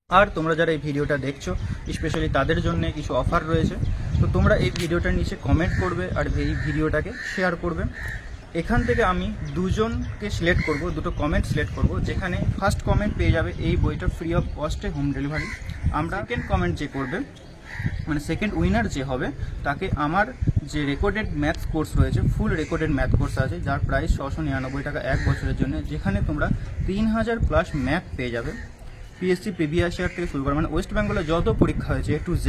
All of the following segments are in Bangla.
আর তোমরা যারা এই ভিডিওটা দেখছো স্পেশালি তাদের জন্য কিছু অফার রয়েছে। তো তোমরা এই ভিডিওটার নিচে কমেন্ট করবে আর এই ভিডিওটাকে শেয়ার করবে। এখান থেকে আমি দুজনকে সিলেক্ট করব, দুটো কমেন্ট সিলেক্ট করব, যেখানে ফার্স্ট কমেন্ট পেয়ে যাবে এই বইটা ফ্রি অফ কস্টে হোম ডেলিভারি। আমরা সেকেন্ড কমেন্ট যে করবে, মানে সেকেন্ড উইনার যে হবে, তাকে আমার যে রেকর্ডেড ম্যাথস কোর্স রয়েছে, ফুল রেকর্ডেড ম্যাথ কোর্স আছে, যার প্রাইস 699 টাকা 1 বছরের জন্য, যেখানে তোমরা 3000+ ম্যাথ পেয়ে যাবে। পিএসসি প্রিভিয়াস ইয়ার থেকে শুরু করে, মানে ওয়েস্ট বেঙ্গলে যত পরীক্ষা হয়েছে A to Z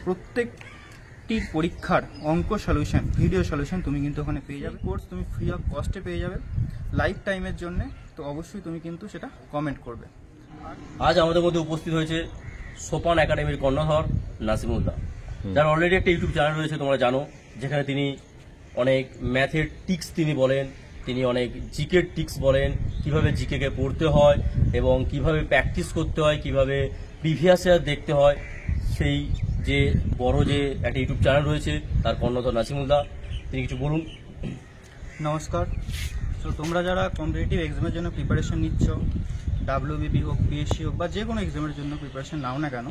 প্রত্যেকটি পরীক্ষার অঙ্ক সলিউশন, ভিডিও সলিউশন তুমি কিন্তু ওখানে পেয়ে যাবে। কোর্স তুমি ফ্রি অফ কস্টে পেয়ে যাবে লাইফ টাইমের জন্য। তো অবশ্যই তুমি কিন্তু সেটা কমেন্ট করবে। আজ আমাদের মধ্যে উপস্থিত হয়েছে সোপান একাডেমির কর্ণধর নাসিমুল্লাহ, যার অলরেডি একটা ইউটিউব চ্যানেল রয়েছে তোমরা জানো, যেখানে তিনি অনেক ম্যাথের টিক্স তিনি বলেন, তিনি অনেক জিকের টিক্স বলেন, কিভাবে জিকেকে পড়তে হয় এবং কিভাবে প্র্যাকটিস করতে হয়, কিভাবে প্রিভিয়াস ইয়ার দেখতে হয়, সেই যে বড় যে একটা ইউটিউব চ্যানেল রয়েছে তার কর্ণধর নাসিমুল্লাহ, তিনি কিছু বলুন। নমস্কার। তো তোমরা যারা কম্পিটিটিভ এক্সামের জন্য প্রিপারেশন নিচ্ছ, WBP হোক, পিএসসি হোক, বা যে কোনো এক্সামের জন্য প্রিপারেশন নাও না কেন,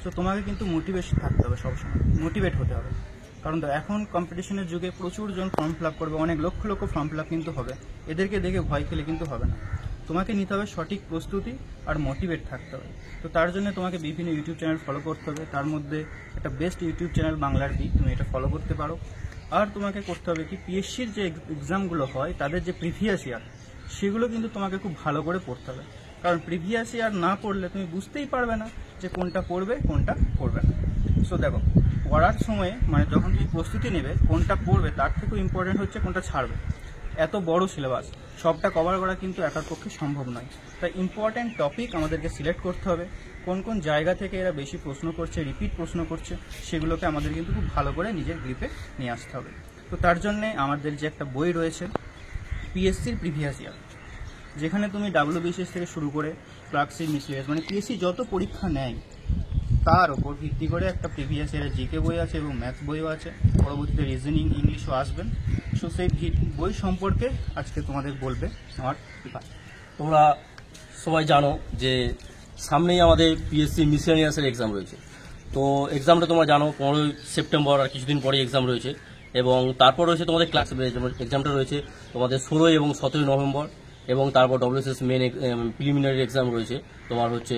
তো তোমাকে কিন্তু মোটিভেশন থাকতে হবে, সবসময় মোটিভেট হতে হবে। কারণ এখন কম্পিটিশনের যুগে প্রচুর জন ফর্ম ফিল আপ করবে, অনেক lakh lakh form fill up কিন্তু হবে। এদেরকে দেখে ভয় খেলে কিন্তু হবে না। তোমাকে নিতে হবে সঠিক প্রস্তুতি আর মোটিভেট থাকতে হবে। তো তার জন্য তোমাকে বিভিন্ন ইউটিউব চ্যানেল ফলো করতে হবে। তার মধ্যে একটা বেস্ট ইউটিউব চ্যানেল বাংলার বি, তুমি এটা ফলো করতে পারো। আর তোমাকে করতে হবে কি, পিএসসির যে এক্সামগুলো হয় তাদের যে প্রিভিয়াস ইয়ার, সেগুলো কিন্তু তোমাকে খুব ভালো করে পড়তে হবে। কারণ প্রিভিয়াস ইয়ার না পড়লে তুমি বুঝতেই পারবে না যে কোনটা পড়বে কোনটা পড়বে না। সো দেখো, পড়ার সময় মানে যখন তুমি প্রস্তুতি নেবে, কোনটা পড়বে তার থেকেও ইম্পর্টেন্ট হচ্ছে কোনটা ছাড়বে। এত বড় সিলেবাস, সবটা কভার করা কিন্তু একার পক্ষে সম্ভব নয়। তাই ইম্পর্টেন্ট টপিক আমাদেরকে সিলেক্ট করতে হবে। কোন কোন জায়গা থেকে এরা বেশি প্রশ্ন করছে, রিপিট প্রশ্ন করছে, সেগুলোকে আমাদের কিন্তু খুব ভালো করে নিজের গ্রিপে নিয়ে আসতে হবে। তো তার জন্যে আমাদের যে একটা বই রয়েছে পিএসসির প্রিভিয়াস ইয়ার, যেখানে তুমি WBCS থেকে শুরু করে ক্লার্কশিপ, মিসলেনিয়াস, মানে পিএসসি যত পরীক্ষা নেয় তার ওপর ভিত্তি করে একটা প্রিভিয়াস ইয়ারের জিকে বই আছে এবং ম্যাথস বইও আছে। পরবর্তীতে রিজনিং, ইংলিশও আসবেন। সো সেই বই সম্পর্কে আজকে তোমাদের বলবে আমার বিভাগ। তোমরা সবাই জানো যে সামনেই আমাদের পিএসসি মিসলেনিয়াসের এক্সাম রয়েছে। তো এক্সামটা তোমরা জানো 15 সেপ্টেম্বর, আর কিছুদিন পরে এক্সাম রয়েছে। এবং তারপর রয়েছে তোমাদের ক্লাস এক্সামটা রয়েছে তোমাদের 16 এবং 17 নভেম্বর। এবং তারপর WBCS মেন প্রিলিমিনারি এক্সাম রয়েছে তোমার হচ্ছে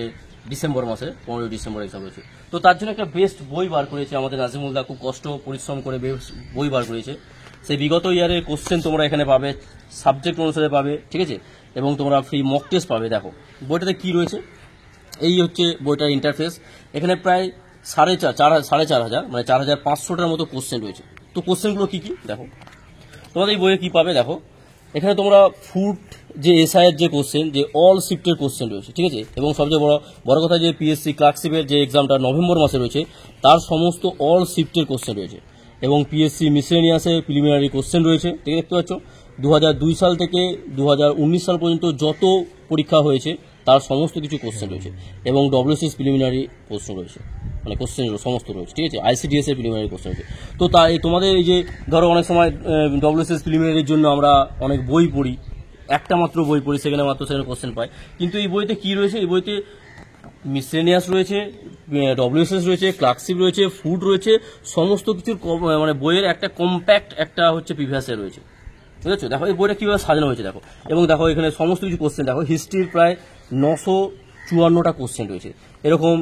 ডিসেম্বর মাসে, 15 ডিসেম্বর এক্সাম রয়েছে। তো তার জন্য একটা বেস্ট বই বার করেছে আমাদের নাজিমুল্লাহ, খুব কষ্ট পরিশ্রম করে বেস্ট বই বার করেছে। সেই বিগত ইয়ারের কোশ্চেন তোমরা এখানে পাবে, সাবজেক্ট অনুসারে পাবে, ঠিক আছে। এবং তোমরা ফ্রি মক টেস্ট পাবে। দেখো বইটাতে কি রয়েছে, এই হচ্ছে বইটার ইন্টারফেস। এখানে প্রায় 4,500 মানে 4,500টার মতো কোশ্চেন রয়েছে। তো কোশ্চেনগুলো কি কি দেখো, তোমাদের এই বইয়ে কি পাবে দেখো। এখানে তোমরা ফুড যে এসআইয়ের যে কোশ্চেন, যে অল শিফটের কোশ্চেন রয়েছে, ঠিক আছে। এবং সবচেয়ে বড় কথা যে পিএসসি ক্লার্কশিপের যে এক্সামটা নভেম্বর মাসে রয়েছে, তার সমস্ত অল শিফটের কোশ্চেন রয়েছে। এবং পিএসসি মিসলেনিয়াসের প্রিলিমিনারি কোশ্চেন রয়েছে, ঠিক দেখতে পাচ্ছ। 2002 সাল থেকে 2019 সাল পর্যন্ত যত পরীক্ষা হয়েছে তার সমস্ত কিছু কোশ্চেন রয়েছে। এবং WBCS প্রিলিমিনারি প্রশ্ন রয়েছে, মানে কোশ্চেন সমস্ত রয়েছে, ঠিক আছে। ICDS এর প্রিলিমিনারি কোশ্চেন রয়েছে। তো তাই তোমাদের এই যে ধরো অনেক সময় WBCS প্রিলিমিনারির জন্য আমরা অনেক বই পড়ি, একটা মাত্র বই পড়ি, সেখানে মাত্র সেখানে কোশ্চেন পাই। কিন্তু এই বইতে কি রয়েছে, এই বইতে মিসলেনিয়াস রয়েছে, WBCS রয়েছে, ক্লার্কশিপ রয়েছে, ফুড রয়েছে, সমস্ত কিছুর মানে বইয়ের একটা কম্প্যাক্ট একটা হচ্ছে প্রিভিয়াস ইয়ার রয়েছে, বুঝেছো। দেখো এই বইটা কীভাবে সাজানো হয়েছে দেখো। এবং দেখো এখানে সমস্ত কিছু কোশ্চেন দেখো, হিস্ট্রির প্রায় 954টা কোশ্চেন রয়েছে। এরকম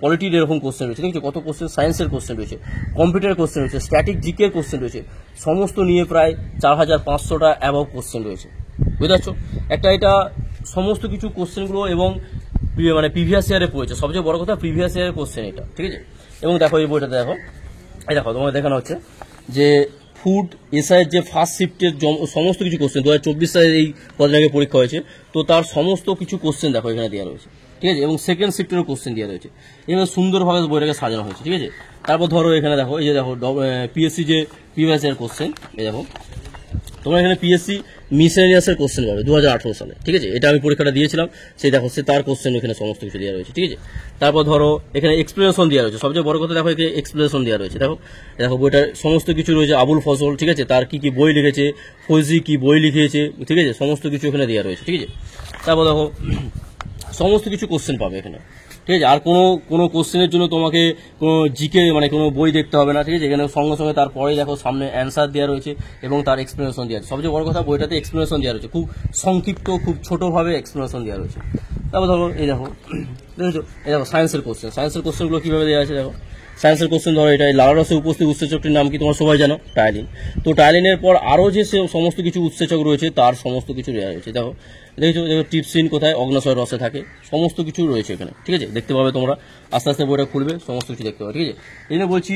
পলিটির এরকম কোশ্চেন রয়েছে, ঠিক আছে। কত কোশ্চেন, সায়েন্সের কোশ্চেন রয়েছে, কম্পিউটারের কোশ্চেন রয়েছে, স্ট্যাটিক জিকের কোশ্চেন রয়েছে, সমস্ত নিয়ে প্রায় 4,500টা অ্যাবভ কোশ্চেন রয়েছে, বুঝতে পারছো। এটা সমস্ত কিছু কোশ্চেনগুলো এবং মানে প্রিভিয়াস ইয়ারে পড়েছে। সবচেয়ে বড় কথা প্রিভিয়াস ইয়ারের কোশ্চেন এটা, ঠিক আছে। এবং দেখো এই বইটাতে দেখো, এই দেখো তোমার দেখানো হচ্ছে যে ফুড এসআইয়ের যে ফার্স্ট শিফটের সমস্ত কিছু কোশ্চেন 2024 সালের এই কদিন আগে পরীক্ষা হয়েছে, তো তার সমস্ত কিছু কোশ্চেন দেখো এখানে দেওয়া রয়েছে, ঠিক আছে। এবং সেকেন্ড শিফটেরও কোশ্চেন দেওয়া রয়েছে। এবার সুন্দরভাবে বইটাকে সাজানো হয়েছে, ঠিক আছে। তারপর ধরো এখানে দেখো, এই যে দেখো পিএসসি যে প্রিভিয়াস ইয়ার কোশ্চেন, এই দেখো তোমরা এখানে পিএসসি মিসলেনিয়াসের কোশ্চেন পাবে 2018 সালে, ঠিক আছে। এটা আমি পরীক্ষাটা দিয়েছিলাম, সেই দেখো সে তার কোশ্চেন এখানে সমস্ত কিছু দেওয়া রয়েছে, ঠিক আছে। তারপর ধরো এখানে এক্সপ্লেনেশন দেওয়া রয়েছে, সবচেয়ে বড় কথা দেখো এখানে এক্সপ্লেনেশন দেওয়া রয়েছে। দেখো বইটার সমস্ত কিছু রয়েছে, আবুল ফজল, ঠিক আছে, তার কি কি বই লিখেছে, ফৌজি কি বই লিখিয়েছে, ঠিক আছে, সমস্ত কিছু এখানে দেওয়া রয়েছে, ঠিক আছে। তারপর দেখো সমস্ত কিছু কোশ্চেন পাবে এখানে, ঠিক আছে। আর কোনো কোশ্চেনের জন্য তোমাকে কোনো জিকে মানে কোনো বই দেখতে হবে না, ঠিক আছে। এখানে সঙ্গে সঙ্গে তারপরে দেখো সামনে অ্যান্সার দেওয়া রয়েছে এবং তার এক্সপ্লেনেশন দেওয়া আছে। সবচেয়ে বড় কথা, বইটাতে এক্সপ্লেনেশন দেওয়া রয়েছে, খুব সংক্ষিপ্ত খুব ছোটোভাবে এক্সপ্লেনেশন দেওয়া রয়েছে। তারপর ধরো এই দেখো, দেখেছো, এই দেখো সায়েন্সের কোশ্চেনগুলো কীভাবে দেওয়া আছে দেখো। সায়েন্সের কোশ্চেন ধরো, এটা লালারসে উপস্থিত উৎসেচকটির নাম কি তোমরা সবাই জানো, টায়ালিন। তো টায়ালিনের পর আরও যে সমস্ত কিছু উৎসেচক রয়েছে তার সমস্ত কিছু দেওয়া রয়েছে। দেখো দেখো টিপসিন কোথায়, অগ্নাশয় রসে থাকে, সমস্ত কিছু রয়েছে এখানে, ঠিক আছে। দেখতে পাবে তোমরা, আস্তে আস্তে বইটা খুলবে সমস্ত কিছু দেখতে পাবে, ঠিক আছে। এই জন্য বলছি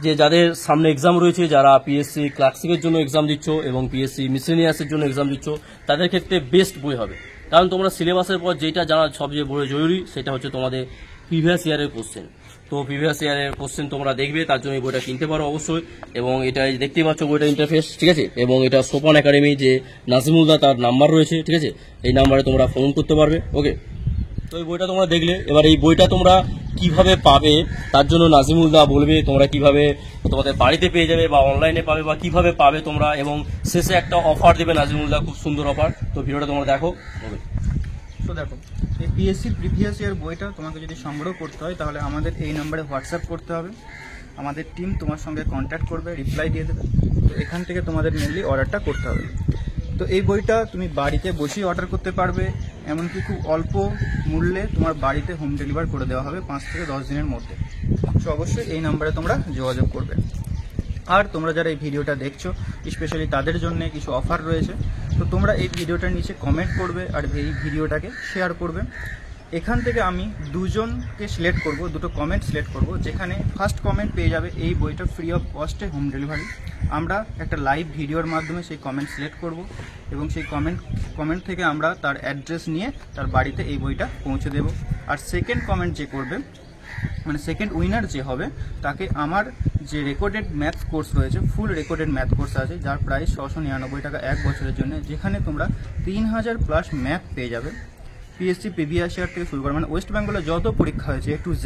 যে যাদের সামনে এক্সাম রয়েছে, যারা পিএসসি ক্লার্কশিপের জন্য এক্সাম দিচ্ছ এবং পিএসসি মিসেলিনিয়াসের জন্য এক্সাম দিচ্ছ, তাদের ক্ষেত্রে বেস্ট বই হবে। কারণ তোমরা সিলেবাসের পর যেটা জানা সবচেয়ে বড় জরুরি, সেটা হচ্ছে তোমাদের প্রিভিয়াস ইয়ারের কোশ্চেন। তো প্রিভিয়াস ইয়ারের কোশ্চেন তোমরা দেখবে, তার জন্য এই বইটা কিনতে পারো অবশ্যই। এবং এটা দেখতেই পাচ্ছ বইটা ইন্টারফেস, ঠিক আছে। এবং এটা সোপান একাডেমি যে নাজিমুলদা, তার নাম্বার রয়েছে, ঠিক আছে। এই নাম্বারে তোমরা ফোন করতে পারবে, ওকে। তো এই বইটা তোমরা দেখলে, এবার এই বইটা তোমরা কিভাবে পাবে তার জন্য নাজিমুলদা বলবে তোমরা কিভাবে তোমাদের বাড়িতে পেয়ে যাবে বা অনলাইনে পাবে বা কিভাবে পাবে তোমরা, এবং শেষে একটা অফার দেবে নাজিমুলদা, খুব সুন্দর অফার। তো ভিডিওটা তোমরা দেখো, ওকে। তো দেখো, এই পিএসসির প্রিভিয়াস ইয়ার বইটা তোমাকে যদি সংগ্রহ করতে হয়, তাহলে আমাদের এই নাম্বারে হোয়াটসঅ্যাপ করতে হবে। আমাদের টিম তোমার সঙ্গে কন্ট্যাক্ট করবে, রিপ্লাই দিয়ে দেবে। তো এখান থেকে তোমাদের মেনলি অর্ডারটা করতে হবে। তো এই বইটা তুমি বাড়িতে বসেই অর্ডার করতে পারবে, এমনকি খুব অল্প মূল্যে তোমার বাড়িতে হোম ডেলিভার করে দেওয়া হবে 5 থেকে 10 দিনের মধ্যে। তো অবশ্যই এই নাম্বারে তোমরা যোগাযোগ করবে। আর তোমরা যারা এই ভিডিওটা দেখছো, স্পেশালি তাদের জন্য কিছু অফার রয়েছে। তো তোমরা এই ভিডিওটার নিচে কমেন্ট করবে আর এই ভিডিওটাকে শেয়ার করবে। এখান থেকে আমি দুজনকে সিলেক্ট করব, দুটো কমেন্ট সিলেক্ট করব, যেখানে ফার্স্ট কমেন্ট পেয়ে যাবে এই বইটা ফ্রি অফ কস্টে হোম ডেলিভারি। আমরা একটা লাইভ ভিডিওর মাধ্যমে সেই কমেন্ট সিলেক্ট করব এবং সেই কমেন্ট থেকে আমরা তার অ্যাড্রেস নিয়ে তার বাড়িতে এই বইটা পৌঁছে দেব। আর সেকেন্ড কমেন্ট যে করবে, মানে সেকেন্ড উইনার যে হবে, তাকে আমার যে রেকর্ডেড ম্যাথ কোর্স রয়েছে, ফুল রেকর্ডেড ম্যাথ কোর্স আছে, যার প্রাইস 699 টাকা 1 বছরের জন্য, যেখানে তোমরা 3000+ ম্যাথ পেয়ে যাবে। পিএসসি প্রিভিয়াস ইয়ার থেকে শুরু করে, মানে ওয়েস্ট বেঙ্গলে যত পরীক্ষা হয়েছে A to Z,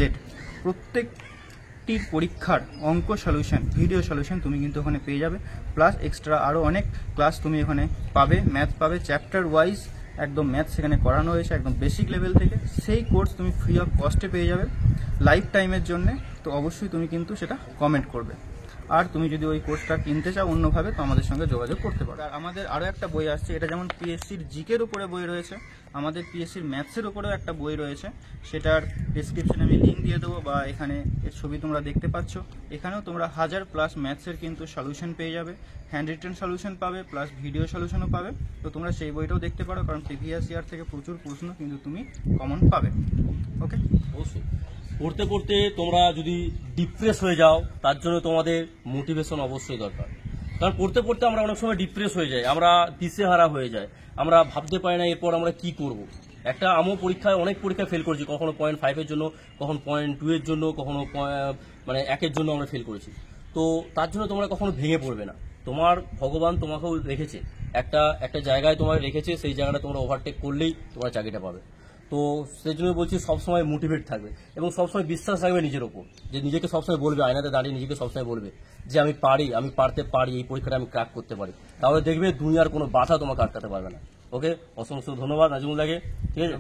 প্রত্যেকটির পরীক্ষার অঙ্ক সলিউশন, ভিডিও সলিউশন তুমি কিন্তু ওখানে পেয়ে যাবে। প্লাস এক্সট্রা আরও অনেক ক্লাস তুমি ওখানে পাবে, ম্যাথ পাবে, চ্যাপ্টার ওয়াইজ একদম ম্যাথ সেখানে করানো হয়েছে একদম বেসিক লেভেল থেকে। সেই কোর্স তুমি ফ্রি অফ কস্টে পেয়ে যাবে লাইফ টাইমের জন্যে। তো অবশ্যই তুমি কিন্তু সেটা কমেন্ট করবে। আর তুমি যদি ওই কোর্সটা কিনতে চাও অন্যভাবে, তো আমাদের সঙ্গে যোগাযোগ করতে পারো। আর আমাদের আরও একটা বই আসছে, এটা যেমন পিএসসির জিকের উপরে বই রয়েছে, আমাদের পিএসসির ম্যাথসের উপরেও একটা বই রয়েছে। সেটার ডিসক্রিপশনে আমি লিঙ্ক দিয়ে দেবো, বা এখানে এর ছবি তোমরা দেখতে পাচ্ছ। এখানেও তোমরা 1000+ ম্যাথসের কিন্তু সলিউশন পেয়ে যাবে, হ্যান্ড রিটেন সলিউশন পাবে, প্লাস ভিডিও সলিউশনও পাবে। তো তোমরা সেই বইটাও দেখতে পারো, কারণ প্রিভিয়াস ইয়ার থেকে প্রচুর প্রশ্ন কিন্তু তুমি কমন পাবে, ওকে। অবশ্যই পড়তে পড়তে তোমরা যদি ডিপ্রেস হয়ে যাও, তার জন্য তোমাদের মোটিভেশন অবশ্যই দরকার। কারণ পড়তে পড়তে আমরা অনেক সময় ডিপ্রেস হয়ে যাই, আমরা দিশেহারা হয়ে যাই, আমরা ভাবতে পারি না এরপর আমরা কি করব। আমিও অনেক পরীক্ষায় ফেল করেছি, কখনো 0.5-এর জন্য, কখনো 0.2-এর জন্য, কখনো মানে 1-এর জন্য আমরা ফেল করেছি। তো তার জন্য তোমরা কখনো ভেঙে পড়বে না। তোমার ভগবান তোমাকেও রেখেছে, একটা জায়গায় তোমার রেখেছে, সেই জায়গাটা তোমরা ওভারটেক করলেই তোমরা চাকরিটা পাবে। তো সেই জন্য বলছি সবসময় মোটিভেট থাকবে এবং সবসময় বিশ্বাস রাখবে নিজের ওপর, যে নিজেকে সবসময় বলবে, আয়নাতে দাঁড়িয়ে নিজেকে সবসময় বলবে যে আমি পারতে পারি, এই পরীক্ষাটা আমি ক্র্যাক করতে পারি। তাহলে দেখবে দুনিয়ার কোনো বাধা তোমাকে আটকাতে পারবে না, ওকে। অসংখ্য ধন্যবাদ নাজিমুল্লাহকে, ঠিক আছে।